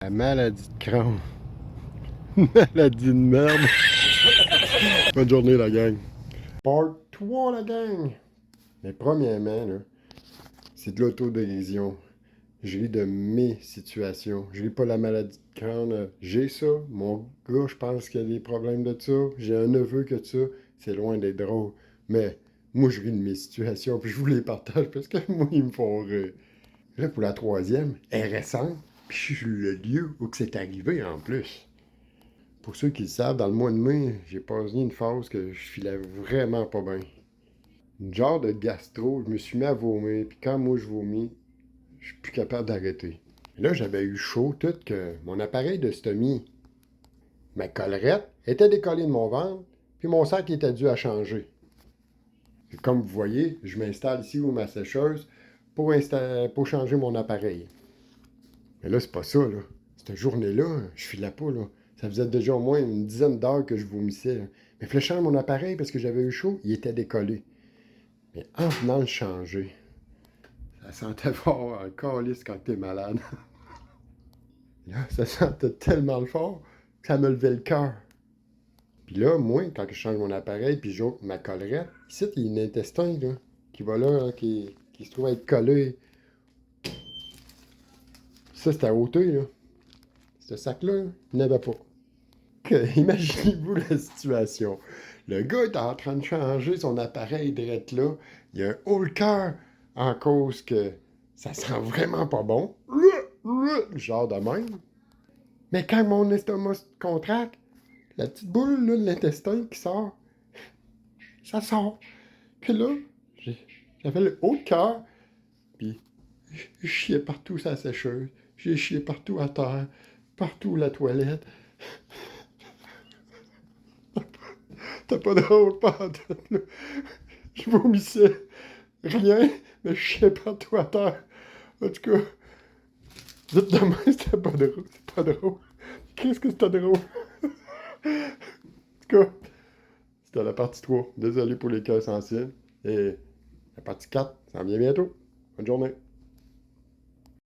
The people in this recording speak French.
La maladie de Crohn. Maladie de merde. Bonne journée, la gang. Part 3, la gang. Mais premièrement, là, c'est de l'autodérision. Je ris de mes situations. Je ris pas la maladie de Crohn. J'ai ça. Mon gars, je pense qu'il y a des problèmes de ça. J'ai un neveu que ça. C'est loin d'être drôle. Mais moi, je ris de mes situations. Puis je vous les partage parce que moi, ils me font rire. Là, pour la troisième, elle est récente. Puis je suis le lieu où que c'est arrivé en plus. Pour ceux qui le savent, dans le mois de mai, j'ai passé une phase que je filais vraiment pas bien. Une genre de gastro, je me suis mis à vomir, puis quand moi je vomis, je suis plus capable d'arrêter. Et là, j'avais eu chaud tout que mon appareil de stomie, ma collerette, était décollée de mon ventre, puis mon sac était dû à changer. Et comme vous voyez, je m'installe ici où ma sécheuse pour changer mon appareil. Mais là, c'est pas ça, là. Cette journée-là, je filais pas, là. Ça faisait déjà au moins une dizaine d'heures que je vomissais, là. Mais fléchant mon appareil, parce que j'avais eu chaud, il était décollé. Mais en venant le changer, ça sentait fort en calice quand t'es malade. Là, ça sentait tellement fort que ça me levait le cœur. Puis là, moi, quand je change mon appareil, puis j'ouvre ma collerette, ici, il y a un intestin, là, qui va là, hein, qui se trouve être collé. Ça, c'était à hauteur, là. Ce sac-là, il n'y avait pas. Imaginez-vous la situation. Le gars est en train de changer son appareil direct là. Il y a un haut le cœur en cause que ça sent vraiment pas bon. Genre de même. Mais quand mon estomac se contracte, la petite boule là, de l'intestin qui sort, ça sort. Puis là, j'avais le haut de cœur, puis je chiais partout sa sécheuse. J'ai chié partout à terre, partout la toilette. T'as pas de drôle, pas en tête, là. Je vomissais rien, mais je chiais partout à terre. En tout cas, vite demain, c'était pas drôle. C'est pas drôle. Qu'est-ce que c'était drôle? En tout cas, c'était la partie 3. Désolé pour les cœurs sensibles. Et la partie 4, ça en vient bientôt. Bonne journée.